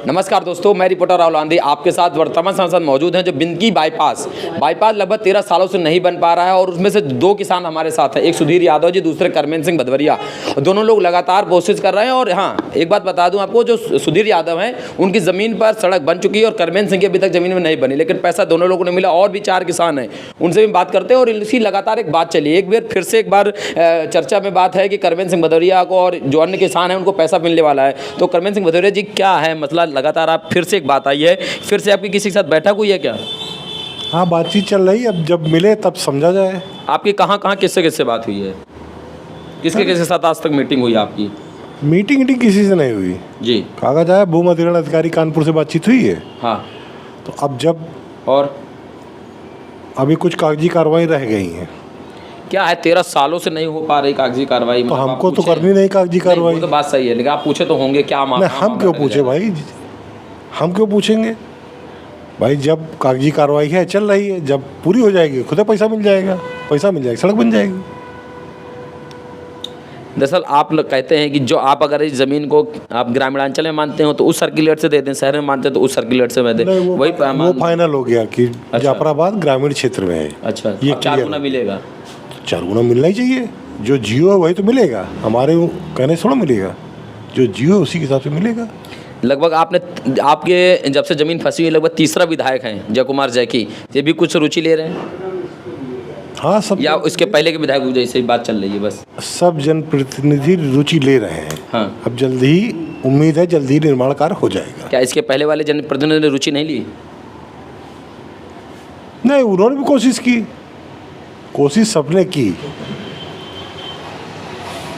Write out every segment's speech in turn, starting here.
नमस्कार दोस्तों, मैं रिपोर्टर राहुल आंधी आपके साथ वर्तमान सांसद मौजूद हैं। जो बिंदकी बाईपास लगभग 13 सालों से नहीं बन पा रहा है और उसमें से दो किसान हमारे साथ हैं, एक सुधीर यादव जी, दूसरे करमेन सिंह भदवरिया। दोनों लोग लगातार कोशिश कर रहे हैं। और हाँ, एक बात बता दूं आपको, जो सुधीर यादव हैं उनकी ज़मीन पर सड़क बन चुकी है और करमेन सिंह की अभी तक ज़मीन में नहीं बनी, लेकिन पैसा दोनों लोगों ने मिला। और भी 4 किसान हैं, उनसे भी बात करते हैं। और इसी लगातार एक बात चली, एक बार चर्चा में बात है कि करमेन सिंह भदौरिया को और जो अन्य किसान हैं उनको पैसा मिलने वाला है। तो करमेन सिंह भदौरिया जी, क्या है मसला? लगातार आप फिर से एक बात आई है, फिर से आपकी किसी के साथ बैठक हुई है क्या? हाँ, बातचीत चल रही है, अब जब मिले तब समझा जाए। आपकी कहाँ किससे बात हुई है? किसके साथ आज तक मीटिंग हुई आपकी? मीटिंग किसी से नहीं हुई जी। कागज आया, भूमि अधिग्रहण अधिकारी कानपुर से बातचीत हुई है। हाँ, तो अब जब और अभी कुछ कागजी कार्रवाई रह गई है। क्या है, 13 सालों से नहीं हो पा रही कागजी कार्रवाई? तो हमको तो करनी नहीं कागजी कार्रवाई। वो तो बात सही है, लेकिन आप पूछे तो होंगे क्या नहीं, हम क्यों पूछे भाई, हम क्यों पूछेंगे भाई? जब कागजी कार्रवाई है, चल रही है, जब पूरी हो जाएगी खुद पैसा मिल जाएगा, सड़क बन जाएगी। दरअसल आप लोग कहते हैं कि जो आप अगर इस ज़मीन को आप ग्रामीणांचल में मानते हो तो उस सर्कुलेट से दे दें, शहर में मानते हैं तो उस सर्कुलेट से मैं दें। वही वो फाइनल हो गया कि जाफराबाद ग्रामीण क्षेत्र में है। अच्छा, ये 4 गुना मिलेगा? 4 गुना मिलना ही चाहिए। जो जियो है वही तो मिलेगा, हमारे कहने से थोड़ा मिलेगा। जो जियो है उसी के हिसाब से मिलेगा। लगभग आपके जब से ज़मीन फंसी हुई, लगभग तीसरा विधायक हैं जय कुमार जैकी, ये भी कुछ रुचि ले रहे हैं? हाँ, सब। या इसके पहले के विधायक जैसे ही बात चल रही है? बस सब जनप्रतिनिधि रुचि ले रहे हैं। हाँ, अब जल्दी ही उम्मीद है, जल्दी ही निर्माण कार्य हो जाएगा। क्या इसके पहले वाले जनप्रतिनिधि ने रुचि नहीं ली? नहीं, उन्होंने भी कोशिश सबने की।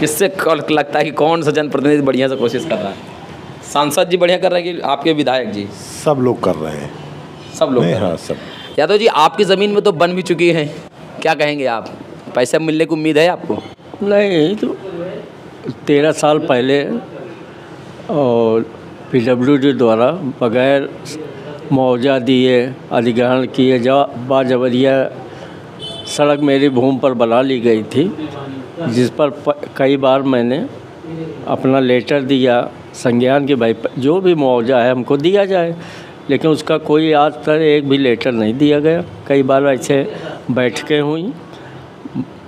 किससे लगता है कि कौन सा जनप्रतिनिधि बढ़िया से कोशिश कर रहा है? सांसद जी बढ़िया कर रहे हैं कि आपके विधायक जी? सब लोग कर रहे हैं, सब लोग। हाँ, सब। यादव जी, आपकी ज़मीन में तो बन भी चुकी है, क्या कहेंगे आप? पैसे मिलने की उम्मीद है आपको? नहीं, तो 13 साल पहले और PWD द्वारा बगैर मुआवजा दिए अधिग्रहण किए बाजबरिया सड़क मेरी भूमि पर बना ली गई थी, जिस पर कई बार मैंने अपना लेटर दिया संज्ञान कि भाई जो भी मुआवजा है हमको दिया जाए, लेकिन उसका कोई आज तक एक भी लेटर नहीं दिया गया। कई बार ऐसे बैठकें हुई,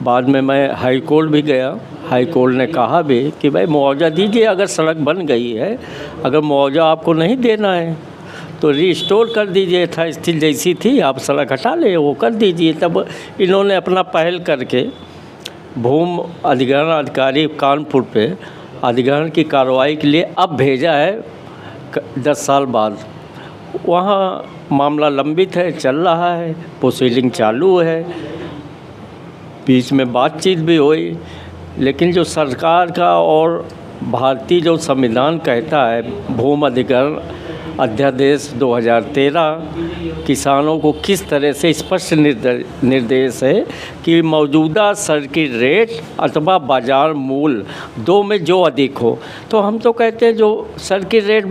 बाद में मैं हाई कोर्ट भी गया। हाई कोर्ट ने कहा भी कि भाई मुआवजा दीजिए, अगर सड़क बन गई है, अगर मुआवजा आपको नहीं देना है तो रिस्टोर कर दीजिए, यथास्थिति जैसी थी, आप सड़क हटा ले, वो कर दीजिए। तब इन्होंने अपना पहल करके भूमि अधिग्रहण अधिकारी कानपुर पे अधिग्रहण की कार्रवाई के लिए अब भेजा है 10 साल बाद। वहाँ मामला लंबित है, चल रहा है, प्रोसीडिंग चालू है, बीच में बातचीत भी हुई। लेकिन जो सरकार का और भारतीय जो संविधान कहता है, भूमि अधिग्रहण अध्यादेश 2013 किसानों को किस तरह से स्पष्ट निर्देश है कि मौजूदा सर्किट रेट अथवा बाज़ार मूल्य दो में जो अधिक हो, तो हम तो कहते हैं जो सर्किट रेट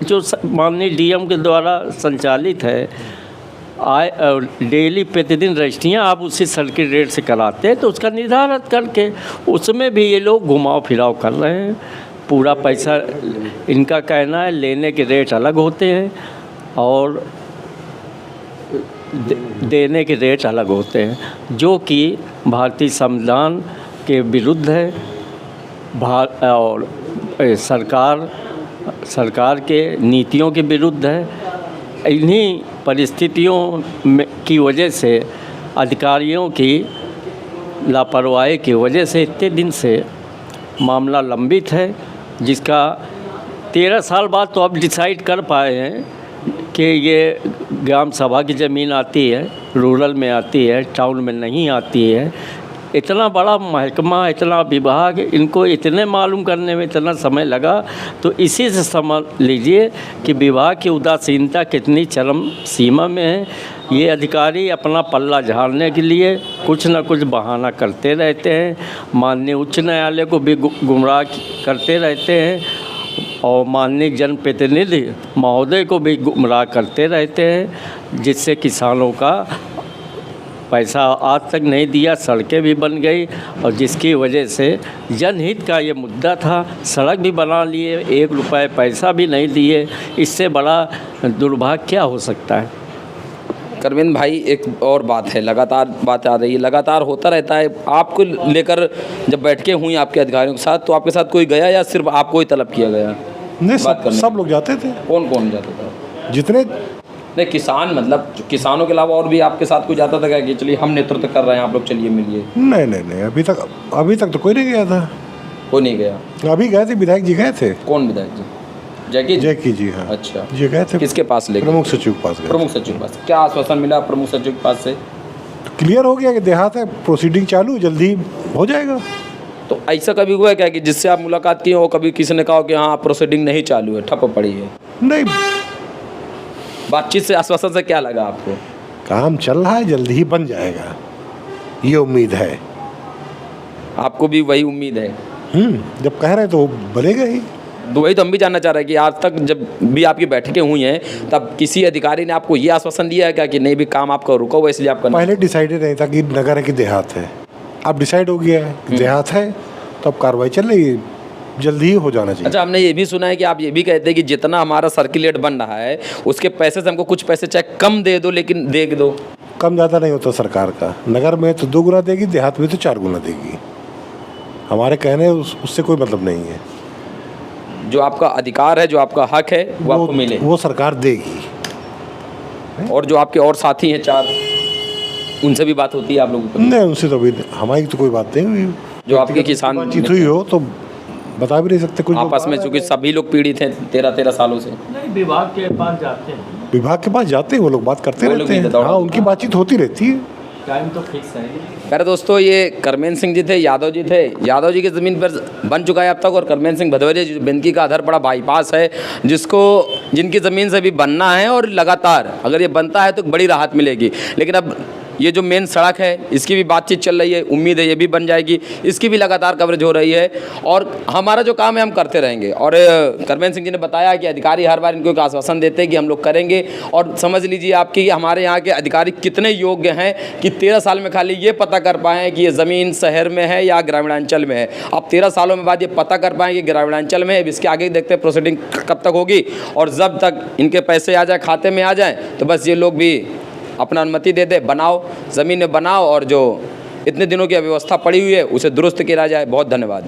जो माननीय DM के द्वारा संचालित है, डेली प्रतिदिन रजिस्ट्रियाँ आप उसी सर्किट रेट से कराते हैं, तो उसका निर्धारण करके उसमें भी ये लोग घुमाव फिराव कर रहे हैं। पूरा पैसा इनका कहना है, लेने के रेट अलग होते हैं और देने के रेट अलग होते हैं, जो कि भारतीय संविधान के विरुद्ध है और सरकार के नीतियों के विरुद्ध है। इन्हीं परिस्थितियों की वजह से, अधिकारियों की लापरवाही की वजह से इतने दिन से मामला लंबित है, जिसका 13 साल बाद तो अब डिसाइड कर पाए हैं कि ये ग्राम सभा की ज़मीन आती है, रूरल में आती है, टाउन में नहीं आती है। इतना बड़ा महकमा, इतना विभाग, इनको इतने मालूम करने में इतना समय लगा, तो इसी से समझ लीजिए कि विभाग की उदासीनता कितनी चरम सीमा में है। ये अधिकारी अपना पल्ला झाड़ने के लिए कुछ न कुछ बहाना करते रहते हैं, माननीय उच्च न्यायालय को भी गुमराह करते रहते हैं और माननीय जनप्रतिनिधि महोदय को भी गुमराह करते रहते हैं, जिससे किसानों का पैसा आज तक नहीं दिया, सड़कें भी बन गई और जिसकी वजह से जनहित का ये मुद्दा था, सड़क भी बना लिए, 1 रुपये पैसा भी नहीं दिए। इससे बड़ा दुर्भाग्य क्या हो सकता है? करविंद भाई, एक और बात है, लगातार बात आ रही है, लगातार होता रहता है। आपको लेकर जब बैठकें हुई आपके अधिकारियों के साथ, तो आपके साथ कोई गया या सिर्फ आपको ही तलब किया गया? नहीं, बात करने सब लोग जाते थे। कौन कौन जाता था? जितने नहीं, किसान मतलब किसानों के अलावा और भी आपके साथ कोई जाता था क्या कि चलिए हम नेतृत्व कर रहे हैं, आप लोग चलिए मिलिए? नहीं, अभी तक तो कोई नहीं गया था। कोई नहीं गया? अभी गए थे, विधायक जी गए थे। कौन विधायक जी? जैकी जी, हाँ। अच्छा, ये गए थे। किसके पास लेके? प्रमुख सचिव के पास गए। प्रमुख सचिव के पास क्या आश्वासन मिला प्रमुख सचिव के पास से? क्लियर हो गया कि देहात है, प्रोसीडिंग चालू, जल्दी हो जाएगा। तो ऐसा कभी हुआ है क्या कि जिससे आप मुलाकात किए हो, कभी किसी ने कहा कि हाँ प्रोसीडिंग नहीं चालू है, ठप पड़ी है? नहीं, बातचीत से, आश्वासन से क्या लगा आपको? काम चल रहा है, जल्दी ही बन जाएगा, ये उम्मीद है। आपको भी वही उम्मीद है? जब कह रहे हैं तो बनेगा ही। तो वही तो हम भी जानना चाह रहे हैं कि आज तक जब भी आपकी बैठकें हुई हैं, तब किसी अधिकारी ने आपको ये आश्वासन दिया है क्या कि नहीं भी काम आपका रुका हुआ इसलिए आपका? पहले डिसाइडेड नहीं था कि नगर है कि देहात है, अब डिसाइड हो गया है कि देहात है, तो अब कार्रवाई चल रही है, जल्दी ही हो जाना चाहिए। अच्छा, हमने ये भी सुना है कि आप ये भी कहते हैं कि जितना हमारा सर्कुलेट बन रहा है उसके पैसे से हमको कुछ पैसे चाहे कम दे दो, लेकिन दे दो। कम ज़्यादा नहीं होता सरकार का, नगर में तो 2 गुना देगी, देहात में तो 4 गुना देगी। हमारे कहने उससे कोई मतलब नहीं है। जो आपका अधिकार है, जो आपका हक है, वो आपको मिले, वो सरकार देगी। और जो आपके और साथी हैं 4, उनसे भी बात होती है आप लोगों को? नहीं, उनसे तो अभी हमारी तो कोई बात नहीं हुई। जो आपके किसान बातचीत हुई हो तो बता भी नहीं सकते कुछ। आपस में, चूंकि सभी लोग पीड़ित हैं 13 सालों से। नहीं, विभाग के पास जाते हैं, विभाग के पास जाते हैं, वो लोग बात करते वो लोग रहते भी हैं। दौड़ा- हाँ, उनकी बातचीत होती रहती है। टाइम तो फिक्स है। प्यारे दोस्तों, ये करमेन सिंह जी थे, यादव जी थे। यादव जी की ज़मीन पर बन चुका है अब तक, और करमेन सिंह भदौरिया जो बिंदकी का अधर बड़ा बाईपास है, जिनकी ज़मीन से भी बनना है, और लगातार अगर ये बनता है तो बड़ी राहत मिलेगी। लेकिन अब ये जो मेन सड़क है, इसकी भी बातचीत चल रही है, उम्मीद है ये भी बन जाएगी, इसकी भी लगातार कवरेज हो रही है, और हमारा जो काम है हम करते रहेंगे। और करमेन सिंह जी ने बताया कि अधिकारी हर बार इनको एक आश्वासन देते हैं कि हम लोग करेंगे, और समझ लीजिए आपकी हमारे यहाँ के अधिकारी कितने योग्य हैं कि 13 साल में खाली ये पता कर पाएँ कि ये ज़मीन शहर में है या ग्रामीणांचल में है। अब 13 सालों में बाद ये पता कर पाएँ कि ग्रामीणांचल में है। इसके आगे देखते हैं प्रोसीडिंग कब तक होगी, और जब तक इनके पैसे आ जाए, खाते में आ जाए, तो बस ये लोग भी अपना अनुमति दे दे, बनाओ, ज़मीन में बनाओ, और जो इतने दिनों की अव्यवस्था पड़ी हुई है उसे दुरुस्त किया जाए। बहुत धन्यवाद।